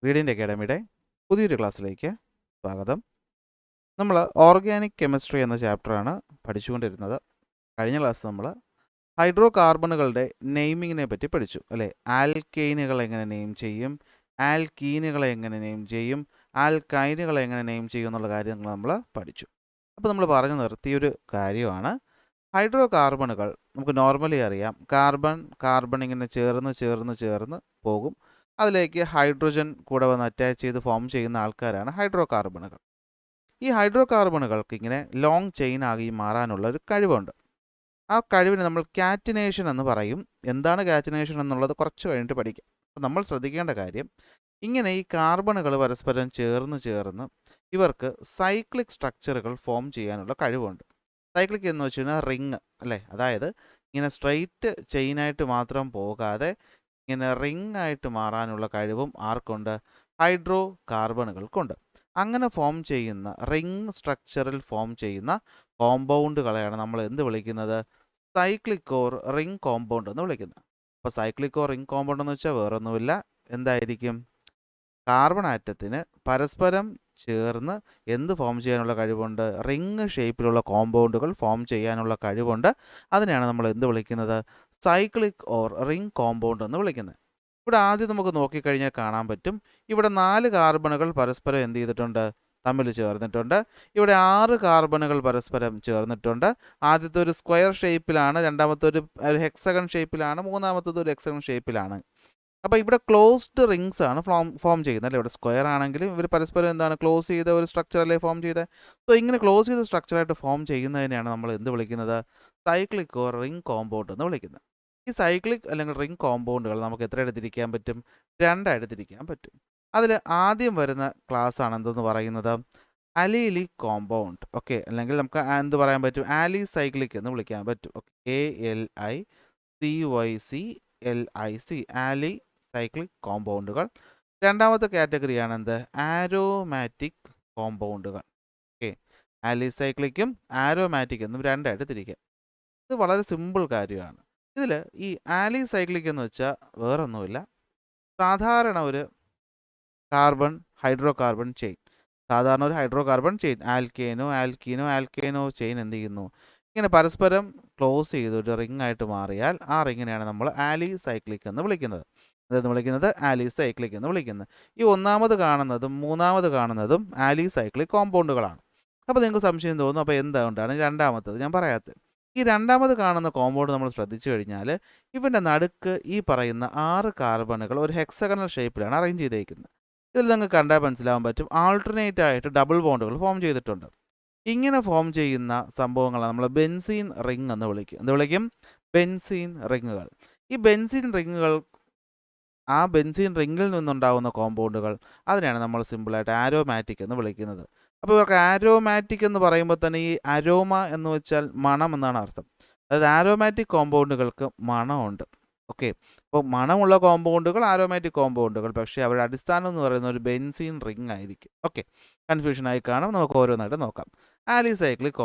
Reading അക്കാഡമിയുടെ പുതിയൊരു ക്ലാസ്സിലേക്ക് സ്വാഗതം. നമ്മൾ ഓർഗാനിക് കെമിസ്ട്രി എന്ന ചാപ്റ്ററാണ് പഠിച്ചുകൊണ്ടിരുന്നത്. കഴിഞ്ഞ ക്ലാസ് നമ്മൾ ഹൈഡ്രോ കാർബണുകളുടെ നെയിമിങ്ങിനെ പറ്റി പഠിച്ചു അല്ലേ. ആൽക്കെയിനുകൾ എങ്ങനെ നെയിം ചെയ്യും, ആൽക്കീനുകളെ എങ്ങനെ നെയിം ചെയ്യും, ആൽക്കൈനുകളെ എങ്ങനെ നെയിം ചെയ്യും എന്നുള്ള കാര്യങ്ങൾ നമ്മൾ പഠിച്ചു. അപ്പോൾ നമ്മൾ പറഞ്ഞു നിർത്തിയൊരു കാര്യമാണ് ഹൈഡ്രോ കാർബണുകൾ. നമുക്ക് നോർമലി അറിയാം, കാർബൺ ഇങ്ങനെ ചേർന്ന് പോകും. അതിലേക്ക് ഹൈഡ്രജൻ കൂടെ വന്ന് അറ്റാച്ച് ചെയ്ത് ഫോം ചെയ്യുന്ന ആൾക്കാരാണ് ഹൈഡ്രോ കാർബണുകൾ. ഈ ഹൈഡ്രോ കാർബണുകൾക്ക് ഇങ്ങനെ ലോങ് ചെയിൻ ആയി മാറാനുള്ള ഒരു കഴിവുണ്ട്. ആ കഴിവിന് നമ്മൾ കാറ്റിനേഷൻ എന്ന് പറയും. എന്താണ് കാറ്റിനേഷൻ എന്നുള്ളത് കുറച്ച് കഴിഞ്ഞിട്ട് പഠിക്കാം. അപ്പോൾ നമ്മൾ ശ്രദ്ധിക്കേണ്ട കാര്യം, ഇങ്ങനെ ഈ കാർബണുകൾ പരസ്പരം ചേർന്ന് ഇവർക്ക് സൈക്ലിക് സ്ട്രക്ചറുകൾ ഫോം ചെയ്യാനുള്ള കഴിവുണ്ട്. സൈക്ലിക് എന്ന് വെച്ച് കഴിഞ്ഞാൽ റിങ് അല്ലേ, അതായത് ഇങ്ങനെ സ്ട്രെയിറ്റ് ചെയിനായിട്ട് മാത്രം പോകാതെ ഇങ്ങനെ റിങ് ആയിട്ട് മാറാനുള്ള കഴിവും ആർക്കുണ്ട്? ഹൈഡ്രോ കാർബണുകൾക്കുണ്ട്. അങ്ങനെ ഫോം ചെയ്യുന്ന റിങ് സ്ട്രക്ചറിൽ ഫോം ചെയ്യുന്ന കോമ്പൗണ്ടുകളെയാണ് നമ്മൾ എന്ത് വിളിക്കുന്നത്? സൈക്ലിക് ഓർ റിങ് കോമ്പൗണ്ട് എന്ന് വിളിക്കുന്നത്. അപ്പോൾ സൈക്ലിക് ഓർ റിങ് കോമ്പൗണ്ട് എന്ന് വെച്ചാൽ വേറൊന്നുമില്ല, എന്തായിരിക്കും? കാർബൺ ആറ്റത്തിന് പരസ്പരം ചേർന്ന് എന്ത് ഫോം ചെയ്യാനുള്ള കഴിവുണ്ട്? റിങ് ഷേപ്പിലുള്ള കോമ്പൗണ്ടുകൾ ഫോം ചെയ്യാനുള്ള കഴിവുണ്ട്. അതിനെയാണ് നമ്മൾ എന്ത് വിളിക്കുന്നത്? സൈക്ലിക് ഓർ റിങ് കോമ്പൗണ്ട് എന്ന് വിളിക്കുന്നത്. ഇവിടെ ആദ്യം നമുക്ക് നോക്കിക്കഴിഞ്ഞാൽ കാണാൻ പറ്റും, ഇവിടെ 4 കാർബണുകൾ പരസ്പരം എന്ത് ചെയ്തിട്ടുണ്ട്? തമ്മിൽ ചേർന്നിട്ടുണ്ട്. ഇവിടെ 6 കാർബണുകൾ പരസ്പരം ചേർന്നിട്ടുണ്ട്. ആദ്യത്തെ ഒരു സ്ക്വയർ ഷേപ്പിലാണ്, രണ്ടാമത്തെ ഒരു ഹെക്സഗൺ ഷേപ്പിലാണ്, മൂന്നാമത്തത് ഒരു ഹെക്സഗൺ ഷേപ്പിലാണ്. അപ്പോൾ ഇവിടെ ക്ലോസ്ഡ് റിങ്സ് ആണ് ഫോം ചെയ്യുന്നത് അല്ലേ. ഇവിടെ സ്ക്വയർ ആണെങ്കിലും ഇവർ പരസ്പരം എന്താണ്? ക്ലോസ് ചെയ്ത ഒരു സ്ട്രക്ചർ അല്ലേ ഫോം ചെയ്തത്. സോ ഇങ്ങനെ ക്ലോസ് ചെയ്ത സ്ട്രക്ചറായിട്ട് ഫോം ചെയ്യുന്നതിനെയാണ് നമ്മൾ എന്ത് വിളിക്കുന്നത്? സൈക്ലിക് ഓർ റിംഗ് കോമ്പൗണ്ട് എന്ന് വിളിക്കുന്നത്. ഈ സൈക്ലിക് അല്ലെങ്കിൽ റിംഗ് കോമ്പൗണ്ടുകൾ നമുക്ക് എത്രയായിട്ട് തിരിക്കാൻ പറ്റും? 2 ആയിട്ട് തിരിക്കാൻ പറ്റും. അതിൽ ആദ്യം വരുന്ന ക്ലാസ് ആണ് എന്തെന്ന് പറയുന്നത്? അലീലി കോമ്പൗണ്ട്. ഓക്കെ, അല്ലെങ്കിൽ നമുക്ക് എന്ത് പറയാൻ പറ്റും? ആലി സൈക്ലിക് എന്ന് വിളിക്കാൻ പറ്റും. ഓക്കെ, ALICYCLIC ആലി സൈക്ലിക് കോമ്പൗണ്ടുകൾ. രണ്ടാമത്തെ കാറ്റഗറിയാണ് എന്ത്? ആരോമാറ്റിക് കോമ്പൗണ്ടുകൾ. ഓക്കെ, ആലിസൈക്ലിക്കും ആരോമാറ്റിക് എന്നും 2 ആയിട്ട് തിരിക്കാം. ഇത് വളരെ സിമ്പിൾ കാര്യമാണ്. ഇതിൽ ഈ ആലിസൈക്ലിക് എന്ന് വെച്ചാൽ വേറൊന്നുമില്ല, സാധാരണ ഒരു ഹൈഡ്രോ കാർബൺ ചെയിൻ. സാധാരണ ഒരു ഹൈഡ്രോ കാർബൺ ചെയിൻ ആൽക്കീനോ ചെയിൻ എന്ത് ചെയ്യുന്നു? ഇങ്ങനെ പരസ്പരം ക്ലോസ് ചെയ്തൊരു റിംഗ് ആയിട്ട് മാറിയാൽ ആ റിങ്ങിനെയാണ് നമ്മൾ ആലിസൈക്ലിക് എന്ന് വിളിക്കുന്നത്. അതെന്ന് വിളിക്കുന്നത് ആലിസൈക്ലിക് എന്ന് വിളിക്കുന്നത്. ഈ ഒന്നാമത് കാണുന്നതും മൂന്നാമത് കാണുന്നതും ആലിസൈക്ലിക് കോമ്പൗണ്ടുകളാണ്. അപ്പോൾ നിങ്ങൾക്ക് സംശയം തോന്നും, അപ്പോൾ എന്തുകൊണ്ടാണ് രണ്ടാമത്തത് ഞാൻ പറയാത്തത്? ഈ രണ്ടാമത് കാണുന്ന കോമ്പൗണ്ട് നമ്മൾ ശ്രദ്ധിച്ചു കഴിഞ്ഞാൽ ഇവൻ്റെ നടുക്ക് ഈ പറയുന്ന 6 കാർബണുകൾ ഒരു ഹെക്സഗണൽ ഷേപ്പിലാണ് അറേഞ്ച് ചെയ്തേക്കുന്നത്. ഇതിൽ നിങ്ങൾക്ക് കണ്ടാൽ മനസ്സിലാവാൻ പറ്റും, ആൾട്ടർനേറ്റ് ആയിട്ട് ഡബിൾ ബോണ്ടുകൾ ഫോം ചെയ്തിട്ടുണ്ട്. ഇങ്ങനെ ഫോം ചെയ്യുന്ന സംഭവങ്ങളാണ് നമ്മൾ ബെൻസീൻ റിംഗ് എന്ന് വിളിക്കും. എന്ത് വിളിക്കും? ബെൻസീൻ റിങ്ങുകൾ. ഈ ബെൻസീൻ റിങ്ങുകൾ, ആ ബെൻസീൻ റിങ്ങിൽ നിന്നുണ്ടാകുന്ന കോമ്പൗണ്ടുകൾ, അതിനെയാണ് നമ്മൾ സിമ്പിളായിട്ട് ആരോമാറ്റിക് എന്ന് വിളിക്കുന്നത്. അപ്പോൾ ഇവർക്ക് ആരോമാറ്റിക് എന്ന് പറയുമ്പോൾ തന്നെ ഈ അരോമ എന്ന് വെച്ചാൽ മണം എന്നാണ് അർത്ഥം. അതായത് ആരോമാറ്റിക് കോമ്പൗണ്ടുകൾക്ക് മണമുണ്ട്. ഓക്കെ, അപ്പോൾ മണമുള്ള കോമ്പൗണ്ടുകൾ ആരോമാറ്റിക് കോമ്പൗണ്ടുകൾ, പക്ഷേ അവരുടെ അടിസ്ഥാനം എന്ന് പറയുന്ന ഒരു ബെൻസീൻ റിംഗ് ആയിരിക്കും. ഓക്കെ, കൺഫ്യൂഷനായി കാണും. നമുക്ക് ഓരോന്നായിട്ട് നോക്കാം. ആലിസൈക്ലിക്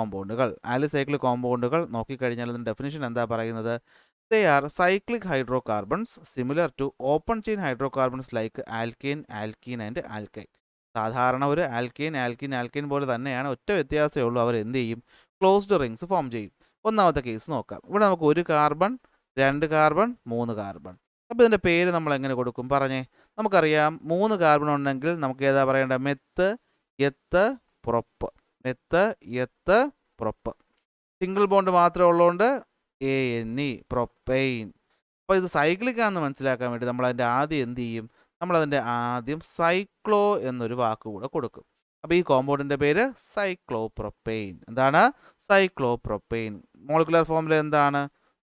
കോമ്പൗണ്ടുകൾ നോക്കിക്കഴിഞ്ഞാൽ അതിൻ്റെ ഡെഫിനിഷൻ എന്താ പറയുന്നത്? They are cyclic hydrocarbons similar to open chain hydrocarbons like alkane, alkene and alkyne. സാധാരണ ഒരു ആൽക്കീൻ പോലെ തന്നെയാണ്, ഒറ്റ വ്യത്യാസമേ ഉള്ളൂ, അവർ എന്ത് ചെയ്യും? ക്ലോസ്ഡ് റിങ്സ് ഫോം ചെയ്യും. ഒന്നാമത്തെ കേസ് നോക്കാം. ഇവിടെ നമുക്ക് 1 കാർബൺ, 2 കാർബൺ, 3 കാർബൺ. അപ്പോൾ ഇതിൻ്റെ പേര് നമ്മൾ എങ്ങനെ കൊടുക്കും പറഞ്ഞേ? നമുക്കറിയാം, 3 കാർബൺ ഉണ്ടെങ്കിൽ നമുക്ക് ഏതാ പറയേണ്ടത്? Meth, eth, prop. Meth, eth, prop. Single bond മാത്രമേ ഉള്ളതുകൊണ്ട് ANE, പ്രൊപ്പെയിൻ. അപ്പോൾ ഇത് സൈക്ലിക് ആണെന്ന് മനസ്സിലാക്കാൻ വേണ്ടി നമ്മൾ അതിൻ്റെ ആദ്യം എന്ത് ചെയ്യും? നമ്മളതിൻ്റെ ആദ്യം സൈക്ലോ എന്നൊരു വാക്ക് കൂടെ കൊടുക്കും. അപ്പോൾ ഈ കോമ്പൗണ്ടിൻ്റെ പേര് സൈക്ലോപ്രൊപ്പെയിൻ. എന്താണ്? സൈക്ലോപ്രൊപ്പെയിൻ. മോളിക്കുലർ ഫോമുല എന്താണ്?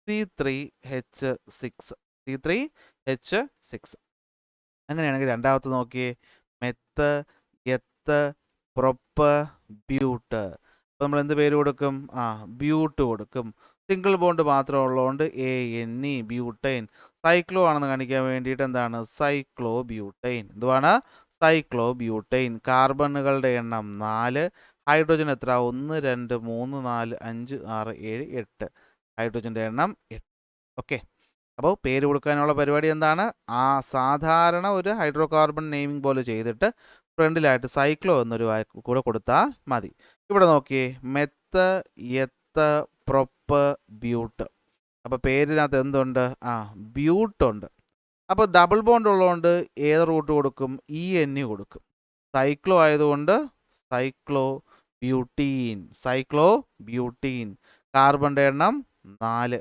C3H6. അങ്ങനെയാണെങ്കിൽ രണ്ടാമത്തെ നോക്കിയേ, മെത്ത്, എത്ത്, പ്രൊപ്പ്, ബ്യൂട്ട്. അപ്പോൾ നമ്മൾ എന്ത് പേര് കൊടുക്കും? ബ്യൂട്ട് കൊടുക്കും. സിംഗിൾ ബോണ്ട് മാത്രം ഉള്ളതുകൊണ്ട് ANE, ബ്യൂട്ടൈൻ. സൈക്ലോ ആണെന്ന് കാണിക്കാൻ വേണ്ടിയിട്ട് എന്താണ്? Cyclobutane. എന്തുവാണ്? Cyclobutane. കാർബണുകളുടെ എണ്ണം 4, ഹൈഡ്രോജൻ എത്ര? 1, 2, 3, 4, 5, 6, 7, 8. ഹൈഡ്രോജൻ്റെ എണ്ണം 8. ഓക്കെ, അപ്പോൾ പേര് കൊടുക്കാനുള്ള പരിപാടി എന്താണ്? ആ സാധാരണ ഒരു ഹൈഡ്രോ കാർബൺ നെയിമിംഗ് പോലെ ചെയ്തിട്ട് ഫ്രണ്ടിലായിട്ട് സൈക്ലോ എന്നൊരു വാക്ക് കൂടെ കൊടുത്താൽ മതി. ഇവിടെ നോക്കിയേ, മെത്ത്, എത്ത്, പ്രൊപ്പ്, ബ്യൂട്ട്. അപ്പോൾ പേരിനകത്ത് എന്തുണ്ട്? ബ്യൂട്ടുണ്ട്. അപ്പോൾ ഡബിൾ ബോണ്ട് ഉള്ളതുകൊണ്ട് ഏത് റൂട്ട് കൊടുക്കും? EN കൊടുക്കും. സൈക്ലോ ആയതുകൊണ്ട് സൈക്ലോ ബ്യൂട്ടീൻ. Cyclobutene. കാർബണിൻ്റെ എണ്ണം 4.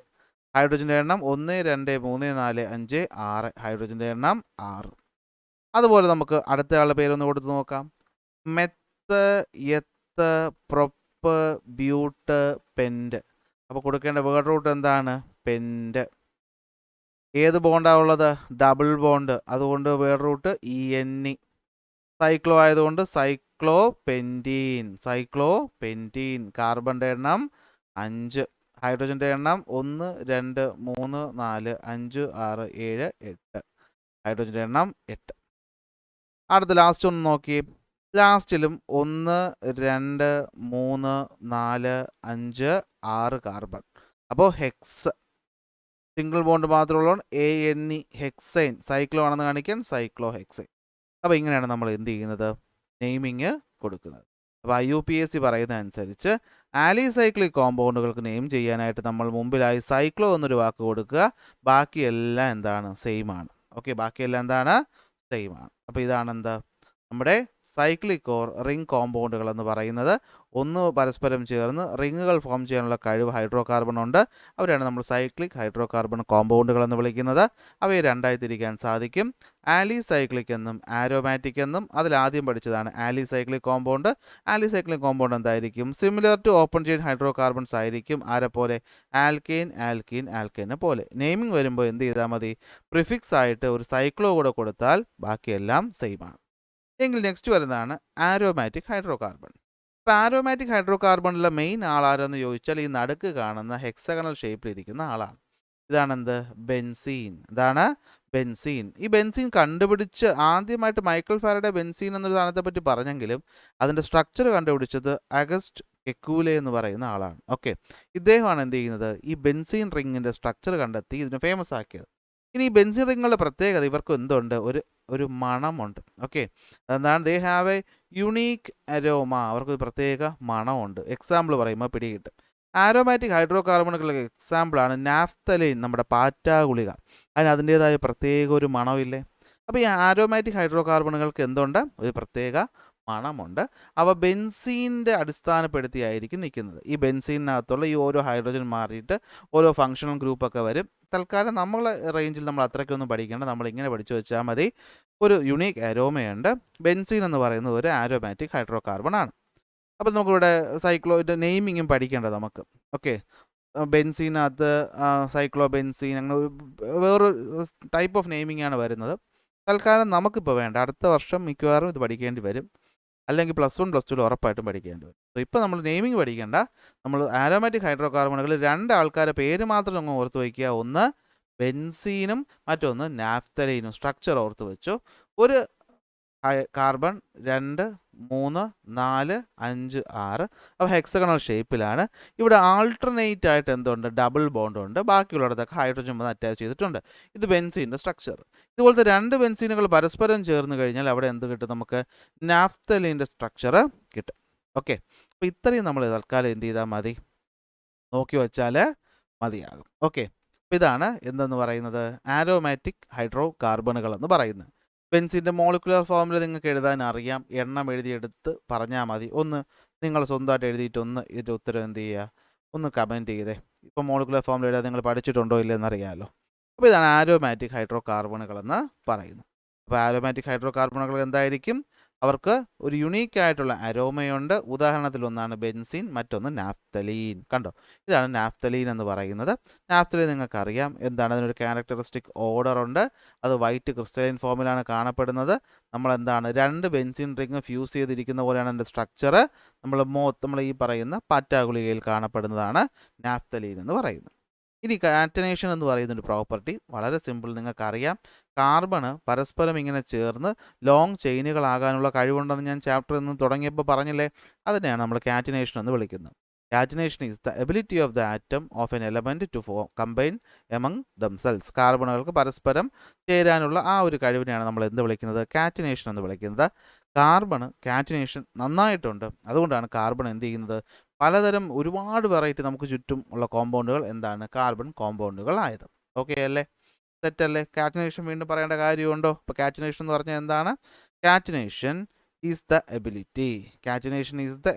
ഹൈഡ്രജൻ്റെ എണ്ണം 1, 2, 3, 4, 5, 6. ഹൈഡ്രജൻ്റെ എണ്ണം 6. അതുപോലെ നമുക്ക് അടുത്തയാളുടെ പേരൊന്ന് കൊടുത്ത് നോക്കാം. Meth, eth, prop, ബ്യൂട്ട്, പെൻറ്റ്. അപ്പോൾ കൊടുക്കേണ്ട വേർഡ് റൂട്ട് എന്താണ്? പെൻറ്റ്. ഏത് ബോണ്ടാണ് ഉള്ളത്? Double bond. അതുകൊണ്ട് വേർഡ് റൂട്ട് EN. സൈക്ലോ ആയതുകൊണ്ട് സൈക്ലോ പെൻറ്റീൻ. സൈക്ലോ പെൻറ്റീൻ. കാർബണിൻ്റെ എണ്ണം 5. ഹൈഡ്രജൻ്റെ എണ്ണം 1, 2, 3, 4, 5, 6, 7, 8. ഹൈഡ്രജൻ്റെ എണ്ണം 8. അടുത്ത ലാസ്റ്റ് ഒന്ന് നോക്കി. ലാസ്റ്റിലും 1, 2, 3, 4, 5, 6 കാർബൺ. അപ്പോൾ ഹെക്സ്. സിംഗിൾ ബോണ്ട് മാത്രമുള്ളതുകൊണ്ട് ANE ഹെക്സൈൻ. സൈക്ലോ ആണെന്ന് കാണിക്കാൻ സൈക്ലോ ഹെക്സൈൻ. അപ്പോൾ ഇങ്ങനെയാണ് നമ്മൾ എന്ത് ചെയ്യുന്നത്? നെയിമിങ് കൊടുക്കുന്നത്. അപ്പോൾ IUPAC പറയുന്ന അനുസരിച്ച് ആലിസൈക്ലിക് കോമ്പൗണ്ടുകൾക്ക് നെയിം ചെയ്യാനായിട്ട് നമ്മൾ മുമ്പിലായി സൈക്ലോ എന്നൊരു വാക്ക് കൊടുക്കുക. ബാക്കിയെല്ലാം എന്താണ്? സെയിം ആണ്. ഓക്കെ, ബാക്കിയെല്ലാം എന്താണ്? സെയിം ആണ്. അപ്പോൾ ഇതാണ് എന്താ നമ്മുടെ സൈക്ലിക് ഓർ റിംഗ് കോമ്പൗണ്ടുകൾ എന്ന് പറയുന്നത്. ഒന്ന് പരസ്പരം ചേർന്ന് റിങ്ങുകൾ ഫോം ചെയ്യാനുള്ള കഴിവ് ഹൈഡ്രോ കാർബൺ ഉണ്ട്. അവരാണ് നമ്മൾ സൈക്ലിക് ഹൈഡ്രോ കാർബൺ കോമ്പൗണ്ടുകൾ എന്ന് വിളിക്കുന്നത്. അവയെ രണ്ടായി തിരിക്കാൻ സാധിക്കും. ആലിസൈക്ലിക് എന്നും ആരോമാറ്റിക് എന്നും. അതിലാദ്യം പഠിച്ചതാണ് ആലിസൈക്ലിക് കോമ്പൗണ്ട്. ആലിസൈക്ലിക് കോമ്പൗണ്ട് എന്തായിരിക്കും? Similar to open chain hydrocarbons ആയിരിക്കും. ആരെപ്പോലെ? ആൽക്കെയിൻ, ആൽക്കീൻ, ആൽക്കെയിനെ പോലെ. നെയിമിംഗ് വരുമ്പോൾ എന്ത് ചെയ്താൽ മതി? പ്രിഫിക്സ് ആയിട്ട് ഒരു സൈക്ലോ കൂടെ കൊടുത്താൽ ബാക്കിയെല്ലാം സെയിം ആണ്. എങ്കിൽ നെക്സ്റ്റ് വരുന്നതാണ് ആരോമാറ്റിക് ഹൈഡ്രോ കാർബൺ. ഇപ്പോൾ ആരോമാറ്റിക് ഹൈഡ്രോ കാർബണിലെ മെയിൻ ആളാരെന്ന് ചോദിച്ചാൽ ഈ നടുക്ക് കാണുന്ന ഹെക്സഗണൽ ഷേപ്പിലിരിക്കുന്ന ആളാണ്. ഇതാണെന്ത്? ബെൻസീൻ. ഇതാണ് ബെൻസീൻ. ഈ ബെൻസീൻ കണ്ടുപിടിച്ച് ആദ്യമായിട്ട് മൈക്കൽ ഫാരഡെ ബെൻസീൻ എന്നൊരു സാധനത്തെ പറ്റി പറഞ്ഞെങ്കിലും അതിൻ്റെ സ്ട്രക്ചർ കണ്ടുപിടിച്ചത് അഗസ്റ്റ് കെക്കൂലെ എന്ന് പറയുന്ന ആളാണ്. ഓക്കെ, ഇദ്ദേഹമാണ് എന്ത് ചെയ്യുന്നത്? ഈ ബെൻസീൻ റിങ്ങിൻ്റെ സ്ട്രക്ചർ കണ്ടെത്തി ഇതിനെ ഫേമസ് ആക്കിയത്. ഇനി ഈ ബെൻസീൻ റിങ്ങുകളുടെ പ്രത്യേകത, ഇവർക്ക് എന്തുണ്ട്? ഒരു മണമുണ്ട്. ഓക്കെ, എന്താണ്? They have A unique aroma. അവർക്ക് പ്രത്യേക മണമുണ്ട്. എക്സാമ്പിൾ പറയുമ്പോൾ പിടികിട്ടും. ആരോമാറ്റിക് ഹൈഡ്രോ കാർബണുകളുടെ എക്സാമ്പിളാണ് നാഫ്തലൈൻ, നമ്മുടെ പാറ്റാ ഗുളിക. അതിൻ്റേതായ പ്രത്യേക ഒരു മണമില്ലേ? അപ്പോൾ ഈ ആരോമാറ്റിക് ഹൈഡ്രോ കാർബണുകൾക്ക് എന്തുണ്ട്? ഒരു പ്രത്യേക മണമുണ്ട്. അവ ബെൻസീൻ്റെ അടിസ്ഥാനപ്പെടുത്തിയായിരിക്കും നിൽക്കുന്നത്. ഈ ബെൻസീനകത്തുള്ള ഈ ഓരോ ഹൈഡ്രജൻ മാറിയിട്ട് ഓരോ ഫങ്ഷണൽ ഗ്രൂപ്പൊക്കെ വരും. തൽക്കാലം നമ്മളെ റേഞ്ചിൽ നമ്മൾ അത്രയ്ക്കൊന്നും പഠിക്കേണ്ട. നമ്മൾ ഇങ്ങനെ പഠിച്ചു വെച്ചാൽ മതി. ഒരു യുണീക്ക് അരോമയുണ്ട്. ബെൻസീൻ എന്ന് പറയുന്നത് ഒരു ആരോമാറ്റിക് ഹൈഡ്രോ കാർബൺ ആണ്. അപ്പോൾ നമുക്കിവിടെ സൈക്ലോയുടെ നെയിമിങ്ങും പഠിക്കേണ്ടത് നമുക്ക്. ഓക്കെ, ബെൻസീനകത്ത് സൈക്ലോ ബെൻസീൻ, അങ്ങനെ വേറൊരു ടൈപ്പ് ഓഫ് നെയിമിംഗ് ആണ് വരുന്നത്. തൽക്കാലം നമുക്കിപ്പോൾ വേണ്ട. അടുത്ത വർഷം മിക്കവാറും ഇത് പഠിക്കേണ്ടി വരും. അല്ലെങ്കിൽ +1 +2 ഉറപ്പായിട്ടും പഠിക്കേണ്ടി വരും. സോ ഇപ്പോൾ നമ്മൾ നെയിമിംഗ് പഠിക്കേണ്ട. നമ്മൾ ആരോമാറ്റിക് ഹൈഡ്രോ കാർബണുകൾ 2 ആൾക്കാരെ പേര് മാത്രം അങ്ങ് ഓർത്ത് വയ്ക്കുക. ഒന്ന് ബെൻസീനും മറ്റൊന്ന് നാഫ്തലീനും. സ്ട്രക്ചർ ഓർത്ത് വെച്ചു. ഒരു കാർബൺ 2, 3, 4, 5, 6. അപ്പോൾ ഹെക്സഗണൽ ഷേപ്പിലാണ്. ഇവിടെ ആൾട്ടർനേറ്റ് ആയിട്ട് എന്തുണ്ട്? ഡബിൾ ബോണ്ട് ഉണ്ട്. ബാക്കിയുള്ളിടത്തൊക്കെ ഹൈഡ്രജൻ വന്ന് അറ്റാച്ച് ചെയ്തിട്ടുണ്ട്. ഇത് ബെൻസീൻ്റെ സ്ട്രക്ചർ. ഇതുപോലത്തെ 2 ബെൻസീനുകൾ പരസ്പരം ചേർന്ന് കഴിഞ്ഞാൽ അവിടെ എന്ത് കിട്ടും? നമുക്ക് നാഫ്തലീൻ്റെ സ്ട്രക്ചർ കിട്ടും. ഓക്കെ, അപ്പോൾ ഇത്രയും നമ്മൾ തൽക്കാലം എന്ത് ചെയ്താൽ മതി? നോക്കി വെച്ചാൽ മതിയാകും. ഓക്കെ, അപ്പോൾ ഇതാണ് എന്തെന്ന് പറയുന്നത്? ആരോമാറ്റിക് ഹൈഡ്രോ കാർബണുകൾ എന്ന് പറയുന്നത്. ബെൻസീൻ്റെ മോളിക്കുലർ ഫോർമുല നിങ്ങൾക്ക് എഴുതാൻ അറിയാം. എണ്ണം എഴുതിയെടുത്ത് പറഞ്ഞാൽ മതി. ഒന്ന് നിങ്ങൾ സ്വന്തമായിട്ട് എഴുതിയിട്ട് ഒന്ന് ഇതിൻ്റെ ഉത്തരം എന്ത് ചെയ്യുക? ഒന്ന് കമൻറ്റ് ചെയ്തേ. ഇപ്പോൾ മോളിക്കുലർ ഫോർമുല എഴുതാൻ നിങ്ങൾ പഠിച്ചിട്ടുണ്ടോ ഇല്ലെന്ന് അറിയാമല്ലോ. അപ്പോൾ ഇതാണ് ആരോമാറ്റിക് ഹൈഡ്രോ കാർബണുകൾ എന്ന് പറയുന്നത്. അപ്പോൾ ആരോമാറ്റിക് ഹൈഡ്രോ കാർബണുകൾ എന്തായിരിക്കും? അവർക്ക് ഒരു യുണീക്ക് ആയിട്ടുള്ള അരോമയുണ്ട്. ഉദാഹരണത്തിൽ ഒന്നാണ് ബെൻസീൻ, മറ്റൊന്ന് നാഫ്തലീൻ. കണ്ടോ, ഇതാണ് നാഫ്തലീൻ എന്ന് പറയുന്നത്. നാഫ്തലീൻ നിങ്ങൾക്കറിയാം എന്താണ്? അതിനൊരു ക്യാരക്ടറിസ്റ്റിക് ഓർഡർ ഉണ്ട്. അത് വൈറ്റ് ക്രിസ്റ്റലൈൻ ഫോമിലാണ് കാണപ്പെടുന്നത്. നമ്മൾ എന്താണ്? 2 ബെൻസീൻ റിങ് ഫ്യൂസ് ചെയ്തിരിക്കുന്ന പോലെയാണ് അതിൻ്റെ സ്ട്രക്ചർ. നമ്മൾ ഈ പറയുന്ന പാറ്റാ ഗുളികയിൽ കാണപ്പെടുന്നതാണ് നാഫ്തലീൻ എന്ന് പറയുന്നത്. ഇനി കാറ്റനേഷൻ എന്ന് പറയുന്നൊരു പ്രോപ്പർട്ടി വളരെ സിമ്പിൾ. നിങ്ങൾക്കറിയാം, കാർബണ് പരസ്പരം ഇങ്ങനെ ചേർന്ന് ലോങ് ചെയിനുകളാകാനുള്ള കഴിവുണ്ടെന്ന് ഞാൻ ചാപ്റ്ററിൽ നിന്ന് തുടങ്ങിയപ്പോൾ പറഞ്ഞില്ലേ? അതിനെയാണ് നമ്മൾ കാറ്റനേഷൻ എന്ന് വിളിക്കുന്നത്. Catenation is the ability of the atom of an element to combine among themselves. കാർബണുകൾക്ക് പരസ്പരം ചേരാനുള്ള ആ ഒരു കഴിവിനെയാണ് നമ്മൾ എന്ത് വിളിക്കുന്നത്? കാറ്റിനേഷൻ എന്ന് വിളിക്കുന്നത്. കാർബൺ കാറ്റിനേഷൻ നന്നായിട്ടുണ്ട്. അതുകൊണ്ടാണ് കാർബൺ എന്ത് ചെയ്യുന്നത്? പലതരം ഒരുപാട് വെറൈറ്റി നമുക്ക് ചുറ്റും ഉള്ള കോമ്പൗണ്ടുകൾ എന്താണ്? കാർബൺ കോമ്പൗണ്ടുകൾ ആയത്. ഓക്കെ അല്ലേ? തെറ്റല്ലേ? കാറ്റിനേഷൻ വീണ്ടും പറയേണ്ട കാര്യമുണ്ടോ? അപ്പോൾ കാറ്റിനേഷൻ എന്ന് പറഞ്ഞാൽ എന്താണ്? Catenation is the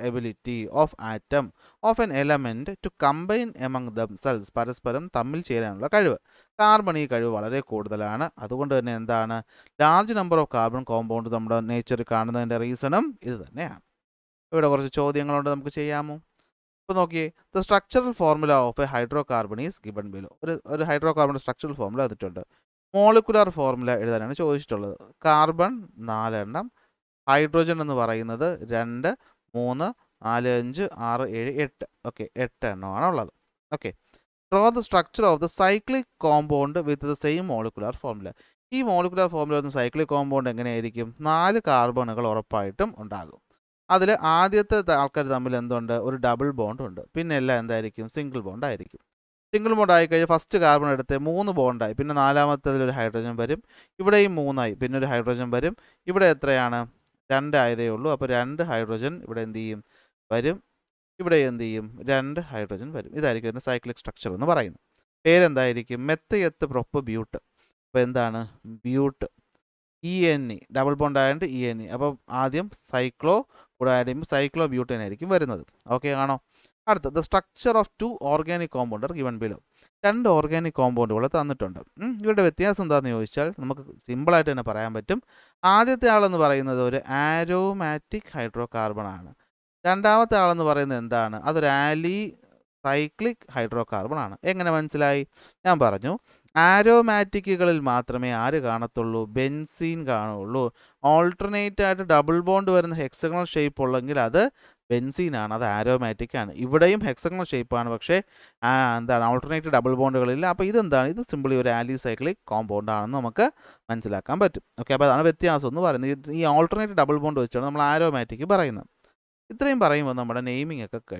ability of atom of an element to combine among themselves. പരസ്പരം തമ്മിൽ ചേരാനുള്ള കഴിവ്. കാർബൺ ഈ കഴിവ് വളരെ കൂടുതലാണ്. അതുകൊണ്ട് തന്നെ എന്താണ്? Large number of carbon compound നമ്മുടെ നേച്ചറിൽ കാണുന്നതിൻ്റെ റീസണും ഇത് തന്നെയാണ്. ഇവിടെ കുറച്ച് ചോദ്യങ്ങളുണ്ട്, നമുക്ക് ചെയ്യാമോ? ഇപ്പോൾ നോക്കിയേ, the structural formula of A hydro carbon is given below. ഒരു ഹൈഡ്രോ കാർബൺ സ്ട്രക്ചറൽ ഫോർമുല തന്നിട്ടുണ്ട്. മോളിക്കുലർ ഫോർമുല എഴുതാനാണ് ചോദിച്ചിട്ടുള്ളത്. കാർബൺ 4 എണ്ണം, ഹൈഡ്രോജൻ എന്ന് പറയുന്നത് 2, 3, 4, 5, 6, 7, 8. ഓക്കെ, 8 എണ്ണമാണ് ഉള്ളത്. Okay, draw the structure of the cyclic compound with the same molecular formula. ഈ മോളിക്കുലർ ഫോർമുല ഒന്ന് സൈക്ലിക് കോമ്പൗണ്ട് എങ്ങനെയായിരിക്കും? 4 കാർബണുകൾ ഉറപ്പായിട്ടും ഉണ്ടാകും. അതിൽ ആദ്യത്തെ ആൾക്കാർ തമ്മിൽ എന്തുണ്ട്? ഒരു ഡബിൾ ബോണ്ട് ഉണ്ട്. പിന്നെ എല്ലാം എന്തായിരിക്കും? സിംഗിൾ ബോണ്ട് ആയിരിക്കും. സിംഗിൾ ബോണ്ട് ആയിക്കഴിഞ്ഞാൽ ഫസ്റ്റ് കാർബൺ എടുത്ത് 3 ബോണ്ടായി, പിന്നെ നാലാമത്തേതിൽ ഒരു ഹൈഡ്രോജൻ വരും, ഇവിടെയും 3 ആയി, പിന്നെ ഒരു ഹൈഡ്രോജൻ വരും. ഇവിടെ എത്രയാണ്? 2 ആയതേ ഉള്ളൂ. അപ്പോൾ 2 ഹൈഡ്രോജൻ ഇവിടെ എന്ത് ചെയ്യും? വരും. ഇവിടെ എന്ത് ചെയ്യും? 2 ഹൈഡ്രോജൻ വരും. ഇതായിരിക്കും ഇതിൻ്റെ സൈക്ലിക് സ്ട്രക്ചർ എന്ന് പറയുന്നത്. പേരെന്തായിരിക്കും? Meth prop but. അപ്പോൾ എന്താണ്? ബ്യൂട്ട്. ENE ഡബിൾ ബോണ്ട് ആയതുകൊണ്ട് ENE. അപ്പോൾ ആദ്യം സൈക്ലോ കൂടെ ആഡ് ചെയ്യുമ്പോൾ സൈക്ലോ ബ്യൂട്ടൻ ആയിരിക്കും വരുന്നത്. ഓക്കെ ആണോ? അടുത്ത the structure of 2 organic compound given below. 2 organic കോമ്പൗണ്ടുകൾ തന്നിട്ടുണ്ട്. ഇവരുടെ വ്യത്യാസം എന്താണെന്ന് ചോദിച്ചാൽ നമുക്ക് സിമ്പിളായിട്ട് തന്നെ പറയാൻ പറ്റും. ആദ്യത്തെ ആളെന്ന് പറയുന്നത് ഒരു ആരോമാറ്റിക് ഹൈഡ്രോ കാർബൺ ആണ്. രണ്ടാമത്തെ ആളെന്ന് പറയുന്നത് എന്താണ്? അതൊരു ആലി സൈക്ലിക് ഹൈഡ്രോ കാർബൺ ആണ്. എങ്ങനെ മനസ്സിലായി? ഞാൻ പറഞ്ഞു, ആരോമാറ്റിക്കുകളിൽ മാത്രമേ ആര് കാണത്തുള്ളൂ? ബെൻസീൻ കാണുള്ളൂ. ഓൾട്ടർനേറ്റ് ആയിട്ട് ഡബിൾ ബോണ്ട് വരുന്ന ഹെക്സഗണൽ ഷേപ്പ് ഉള്ളെങ്കിൽ അത് ബെൻസീനാണ്, അത് ആരോമാറ്റിക് ആണ്. ഇവിടെയും ഹെക്സഗണൽ ഷേപ്പാണ്, പക്ഷേ എന്താണ്? ഓൾട്ടർനേറ്റ് ഡബിൾ ബോണ്ടുകളില്ല. അപ്പോൾ ഇതെന്താണ്? ഇത് സിമ്പിളി ഒരു ആലിസൈക്ലിക് കോമ്പൗണ്ട് ആണെന്ന് നമുക്ക് മനസ്സിലാക്കാൻ പറ്റും. ഓക്കെ, അപ്പോൾ അതാണ് വ്യത്യാസം എന്ന് പറയുന്നത്. ഈ ഓൾട്ടർനേറ്റ് ഡബിൾ ബോണ്ട് വെച്ചാണ് നമ്മൾ ആരോമാറ്റിക് പറയുന്നത്. ഇത്രയും പറയുമ്പോൾ നമ്മുടെ നെയിമിംഗ് ഒക്കെ കഴിയും.